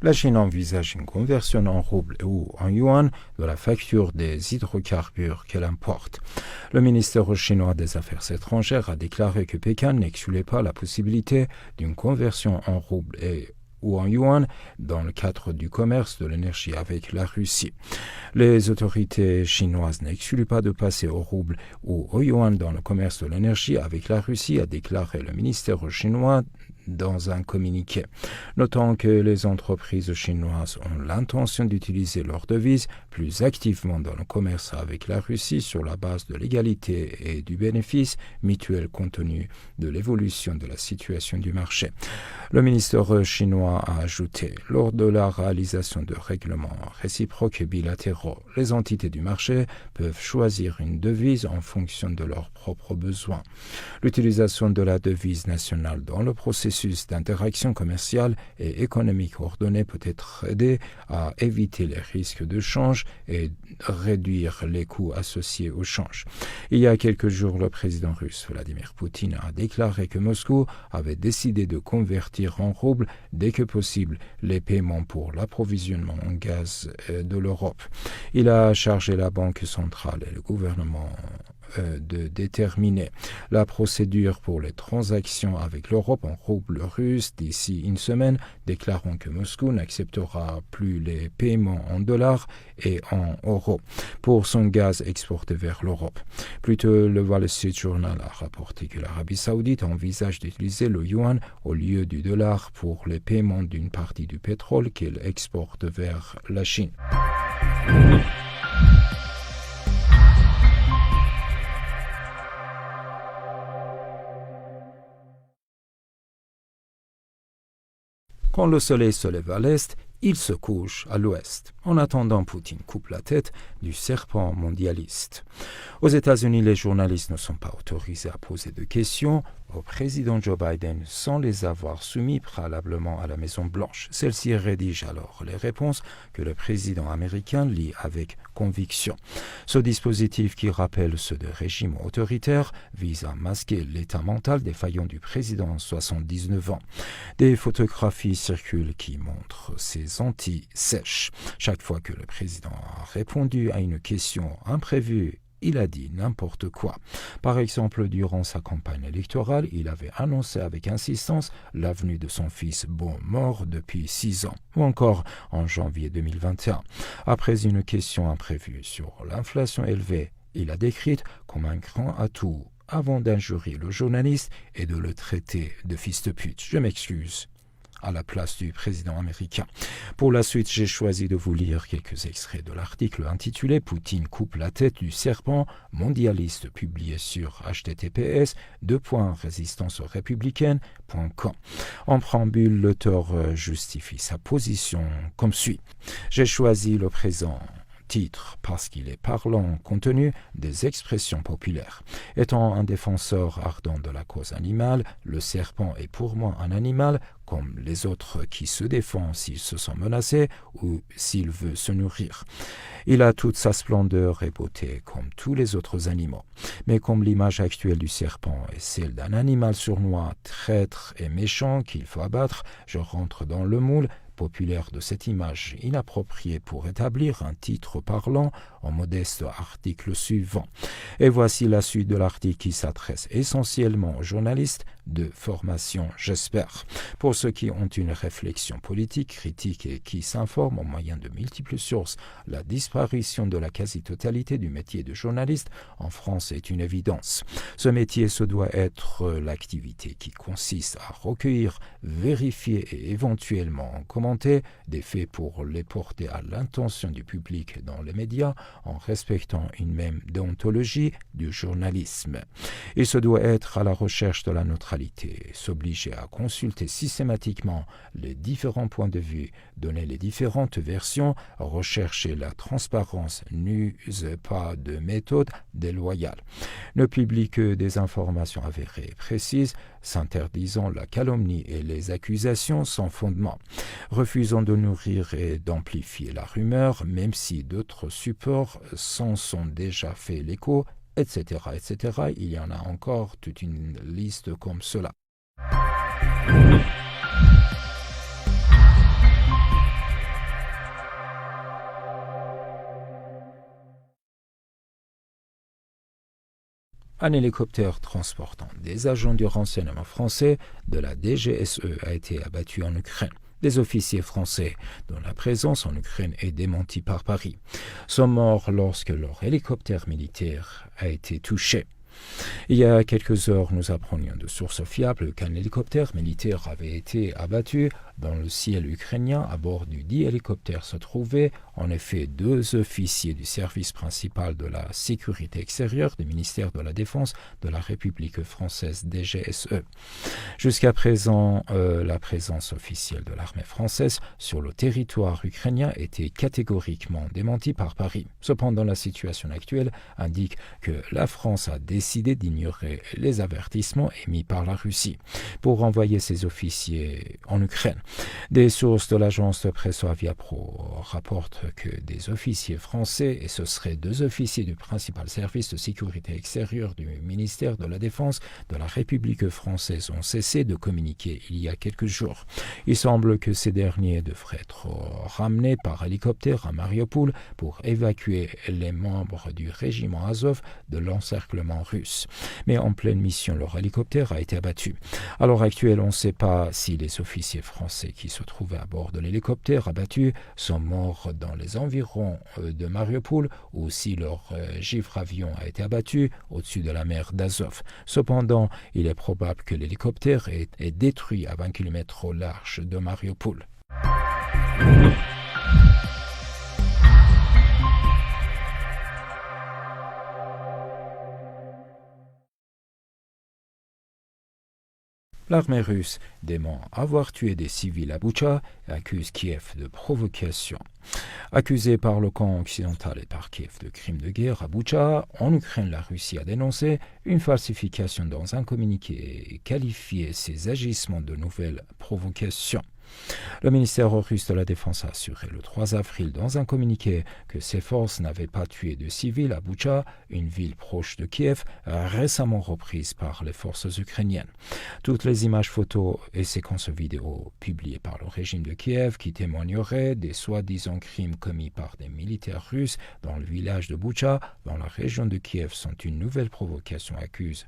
La Chine envisage une conversion en roubles ou en yuan de la facture des hydrocarbures qu'elle importe. Le ministère chinois des Affaires étrangères a déclaré que Pékin n'excluait pas la possibilité d'une conversion en roubles ou en yuan dans le cadre du commerce de l'énergie avec la Russie. Les autorités chinoises n'excluent pas de passer au rouble ou au yuan dans le commerce de l'énergie avec la Russie, a déclaré le ministère chinois dans un communiqué. Notons que les entreprises chinoises ont l'intention d'utiliser leur devise plus activement dans le commerce avec la Russie sur la base de l'égalité et du bénéfice mutuel compte tenu de l'évolution de la situation du marché. Le ministère chinois a ajouté, lors de la réalisation de règlements réciproques et bilatéraux, les entités du marché peuvent choisir une devise en fonction de leurs propres besoins. L'utilisation de la devise nationale dans le processus d'interaction commerciale et économique ordonnée peut être aidée à éviter les risques de change et réduire les coûts associés au change. Il y a quelques jours, le président russe Vladimir Poutine a déclaré que Moscou avait décidé de convertir en roubles dès que possible les paiements pour l'approvisionnement en gaz de l'Europe. Il a chargé la Banque centrale et le gouvernement de déterminer la procédure pour les transactions avec l'Europe en roubles russes d'ici une semaine, déclarant que Moscou n'acceptera plus les paiements en dollars et en euros pour son gaz exporté vers l'Europe. Plus tôt, le Wall Street Journal a rapporté que l'Arabie saoudite envisage d'utiliser le yuan au lieu du dollar pour les paiements d'une partie du pétrole qu'elle exporte vers la Chine. Quand le soleil se lève à l'est, il se couche à l'ouest. En attendant, Poutine coupe la tête du serpent mondialiste. Aux États-Unis, les journalistes ne sont pas autorisés à poser de questions au président Joe Biden sans les avoir soumis préalablement à la Maison-Blanche. Celle-ci rédige alors les réponses que le président américain lit avec conviction. Ce dispositif, qui rappelle ceux de régimes autoritaires, vise à masquer l'état mental défaillant du président, 79 ans. Des photographies circulent qui montrent ses Antilles sèches. Chaque fois que le président a répondu à une question imprévue, il a dit n'importe quoi. Par exemple, durant sa campagne électorale, il avait annoncé avec insistance l'avenue de son fils Beau, mort depuis 6 ans. Ou encore en janvier 2021. Après une question imprévue sur l'inflation élevée, il a décrite comme un grand atout avant d'injurier le journaliste et de le traiter de fils de pute. Je m'excuse. À la place du président américain. Pour la suite, j'ai choisi de vous lire quelques extraits de l'article intitulé « Poutine coupe la tête du serpent mondialiste » publié sur https://résistancerépublicaine.com. En préambule, l'auteur justifie sa position comme suit. J'ai choisi le présent titre parce qu'il est parlant compte tenu des expressions populaires. Étant un défenseur ardent de la cause animale, le serpent est pour moi un animal comme les autres qui se défend s'il se sent menacé ou s'il veut se nourrir. Il a toute sa splendeur et beauté comme tous les autres animaux. Mais comme l'image actuelle du serpent est celle d'un animal sournois, traître et méchant qu'il faut abattre, je rentre dans le moule populaire de cette image inappropriée pour établir un titre parlant en modeste article suivant. Et voici la suite de l'article qui s'adresse essentiellement aux journalistes de formation, j'espère. Pour ceux qui ont une réflexion politique, critique et qui s'informent au moyen de multiples sources, la disparition de la quasi-totalité du métier de journaliste en France est une évidence. Ce métier, ce doit être l'activité qui consiste à recueillir, vérifier et éventuellement commenter des faits pour les porter à l'intention du public dans les médias en respectant une même déontologie du journalisme. Il se doit être à la recherche de la neutralité, s'obliger à consulter systématiquement les différents points de vue, donner les différentes versions, rechercher la transparence, n'use pas de méthode déloyale. Ne publie que des informations avérées et précises, s'interdisant la calomnie et les accusations sans fondement. Refusant de nourrir et d'amplifier la rumeur, même si d'autres supports s'en sont déjà fait l'écho, etc., etc. Il y en a encore toute une liste comme cela. Un hélicoptère transportant des agents du renseignement français de la DGSE a été abattu en Ukraine. Des officiers français dont la présence en Ukraine est démentie par Paris sont morts lorsque leur hélicoptère militaire a été touché. Il y a quelques heures, nous apprenions de sources fiables qu'un hélicoptère militaire avait été abattu dans le ciel ukrainien. À bord du dit hélicoptère se trouvaient en effet 2 officiers du service principal de la sécurité extérieure du ministère de la Défense de la République française DGSE. Jusqu'à présent, la présence officielle de l'armée française sur le territoire ukrainien était catégoriquement démentie par Paris. Cependant, la situation actuelle indique que la France a décidé d'ignorer les avertissements émis par la Russie pour envoyer ses officiers en Ukraine. Des sources de l'agence de presse Aviapro rapportent que des officiers français, et ce seraient 2 officiers du principal service de sécurité extérieure du ministère de la Défense de la République française, ont cessé de communiquer il y a quelques jours. Il semble que ces derniers devraient être ramenés par hélicoptère à Mariupol pour évacuer les membres du régiment Azov de l'encerclement russe. Mais en pleine mission, leur hélicoptère a été abattu. À l'heure actuelle, on ne sait pas si les officiers français qui se trouvaient à bord de l'hélicoptère abattu sont morts dans les environs de Mariupol ou si leur givre-avion a été abattu au-dessus de la mer d'Azov. Cependant, il est probable que l'hélicoptère est détruit à 20 km au large de Mariupol. L'armée russe dément avoir tué des civils à Boutcha et accuse Kiev de provocation. Accusé par le camp occidental et par Kiev de crimes de guerre à Boutcha, en Ukraine, la Russie a dénoncé une falsification dans un communiqué et qualifié ces agissements de nouvelles provocations. Le ministère russe de la Défense a assuré le 3 avril dans un communiqué que ses forces n'avaient pas tué de civils à Boutcha, une ville proche de Kiev, récemment reprise par les forces ukrainiennes. Toutes les images photos et séquences vidéo publiées par le régime de Kiev qui témoigneraient des soi-disant crimes commis par des militaires russes dans le village de Boutcha, dans la région de Kiev, sont une nouvelle provocation, accuse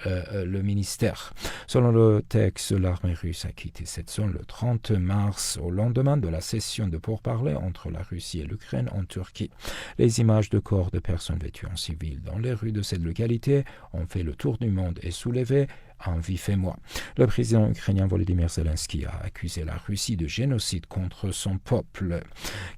le ministère. Selon le texte, l'armée russe a quitté cette zone le 30 mars, au lendemain de la session de pourparlers entre la Russie et l'Ukraine en Turquie. Les images de corps de personnes vêtues en civil dans les rues de cette localité ont fait le tour du monde et soulevé un vif émoi. Le président ukrainien Volodymyr Zelensky a accusé la Russie de génocide contre son peuple.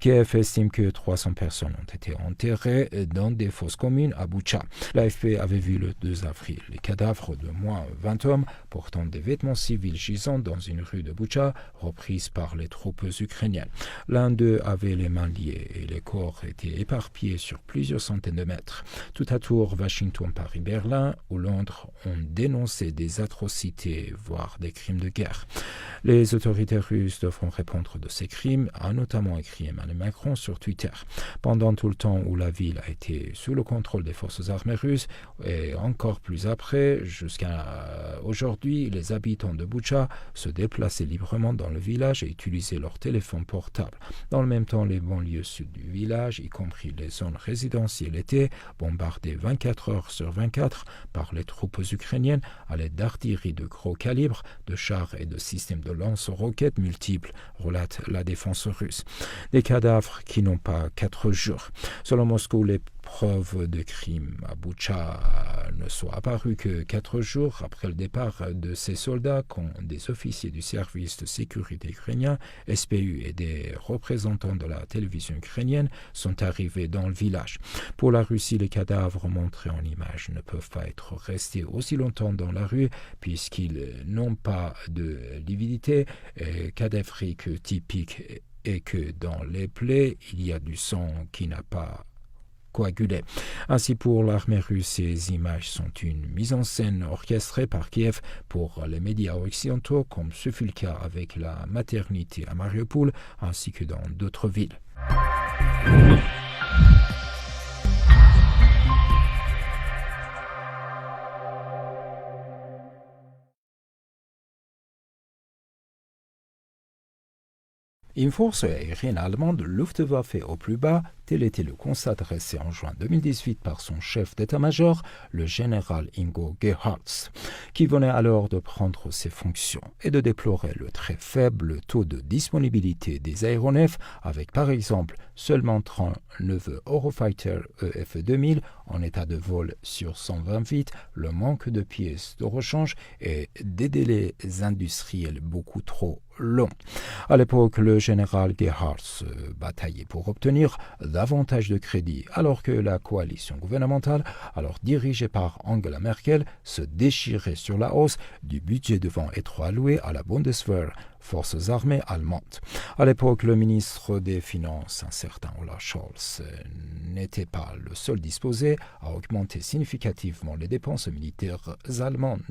Kiev estime que 300 personnes ont été enterrées dans des fosses communes à Boutcha. L'AFP avait vu le 2 avril les cadavres de moins 20 hommes portant des vêtements civils gisant dans une rue de Boutcha, reprise par les troupes ukrainiennes. L'un d'eux avait les mains liées et les corps étaient éparpillés sur plusieurs centaines de mètres. Tout à tour, Washington, Paris, Berlin ou Londres ont dénoncé des atrocités, voire des crimes de guerre. Les autorités russes devront répondre de ces crimes, a notamment écrit Emmanuel Macron sur Twitter. Pendant tout le temps où la ville a été sous le contrôle des forces armées russes, et encore plus après, jusqu'à aujourd'hui, les habitants de Boutcha se déplaçaient librement dans le village et utilisaient leur téléphone portable. Dans le même temps, les banlieues sud du village, y compris les zones résidentielles, étaient bombardées 24 heures sur 24 par les troupes ukrainiennes à l'aide d'artillerie de gros calibre, de chars et de systèmes de lance-roquettes multiples, relate la défense russe. Des cadavres qui n'ont pas 4 jours. Selon Moscou, les preuves de crimes à Boutcha ne sont apparues que 4 jours après le départ de ces soldats, quand des officiers du service de sécurité ukrainien, SPU, et des représentants de la télévision ukrainienne sont arrivés dans le village. Pour la Russie, les cadavres montrés en images ne peuvent pas être restés aussi longtemps dans la rue puisqu'ils n'ont pas de lividité cadavrique typique et que dans les plaies, il y a du sang qui n'a pas coagulé. Ainsi, pour l'armée russe, ces images sont une mise en scène orchestrée par Kiev pour les médias occidentaux, comme ce fut le cas avec la maternité à Mariupol, ainsi que dans d'autres villes. Une force aérienne allemande, Luftwaffe au plus bas, Tel était le constat dressé en juin 2018 par son chef d'état-major, le général Ingo Gerhards, qui venait alors de prendre ses fonctions et de déplorer le très faible taux de disponibilité des aéronefs, avec par exemple seulement 39 Eurofighter EF2000 en état de vol sur 128, le manque de pièces de rechange et des délais industriels beaucoup trop long. À l'époque, le général Gerhards bataillait pour obtenir davantage de crédits, alors que la coalition gouvernementale, alors dirigée par Angela Merkel, se déchirait sur la hausse du budget devant être alloué à la Bundeswehr, forces armées allemandes. À l'époque, le ministre des Finances, un certain Olaf Scholz, n'était pas le seul disposé à augmenter significativement les dépenses militaires allemandes.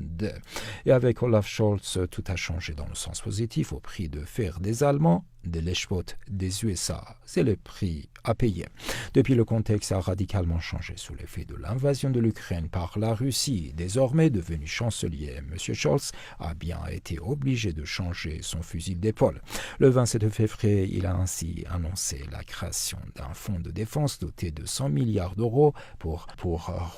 Et avec Olaf Scholz, tout a changé dans le sens positif au prix de fer des Allemands, de l'Eschwot des USA. C'est le prix à payer. Depuis, le contexte a radicalement changé sous l'effet de l'invasion de l'Ukraine par la Russie. Désormais devenu chancelier, M. Scholz a bien été obligé de changer son fusil d'épaule. Le 27 février, il a ainsi annoncé la création d'un fonds de défense doté de 100 milliards d'euros pour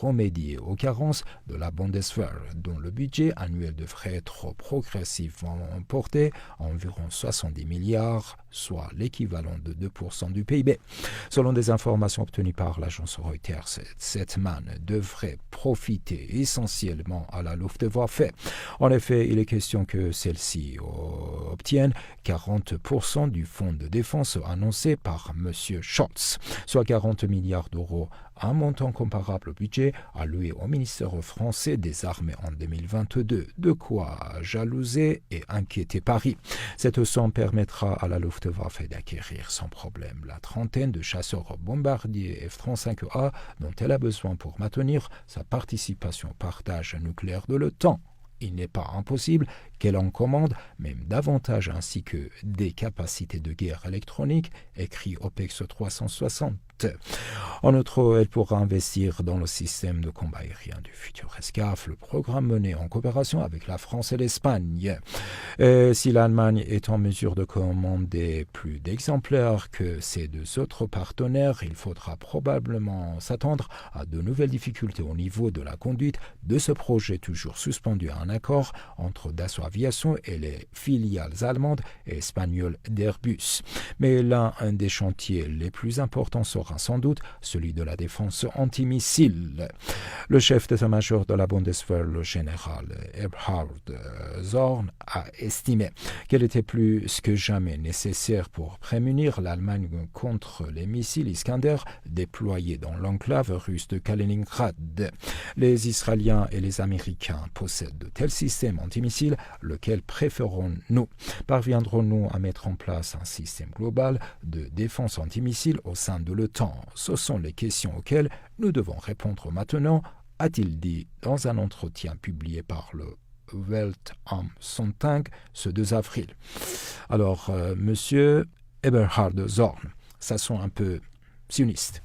remédier aux carences de la Bundeswehr, dont le budget annuel devrait être progressivement porté à environ 70 milliards, soit l'équivalent de 2% du PIB. Selon des informations obtenues par l'agence Reuters, cette manne devrait profiter essentiellement à la Luftwaffe. En effet, il est question que celle-ci obtienne 40% du fonds de défense annoncé par M. Scholz, soit 40 milliards d'euros, un montant comparable au budget alloué au ministère français des Armées en 2022. De quoi jalouser et inquiéter Paris. Cette somme permettra à la Luftwaffe d'acquérir sans problème la trentaine de chasseurs bombardiers F-35A dont elle a besoin pour maintenir sa participation au partage nucléaire de l'OTAN. Il n'est pas impossible qu'elle en commande même davantage, ainsi que des capacités de guerre électronique, écrit OPEX 360. En outre, elle pourra investir dans le système de combat aérien du futur SCAF, le programme mené en coopération avec la France et l'Espagne. Si l'Allemagne est en mesure de commander plus d'exemplaires que ses deux autres partenaires, il faudra probablement s'attendre à de nouvelles difficultés au niveau de la conduite de ce projet toujours suspendu à un accord entre Dassault Aviation et les filiales allemandes et espagnoles d'Airbus. Mais l'un des chantiers les plus importants sera sans doute celui de la défense antimissile. Le chef d'état-major de la Bundeswehr, le général Eberhard Zorn, a estimé qu'elle était plus que jamais nécessaire pour prémunir l'Allemagne contre les missiles Iskander déployés dans l'enclave russe de Kaliningrad. Les Israéliens et les Américains possèdent de tels systèmes antimissiles, lequel préférons-nous? Parviendrons-nous à mettre en place un système global de défense antimissile au sein de l'OTAN? Ce sont les questions auxquelles nous devons répondre maintenant, a-t-il dit dans un entretien publié par le Welt am Sonntag ce 2 avril. Alors, monsieur Eberhard Zorn, ça sent un peu sioniste.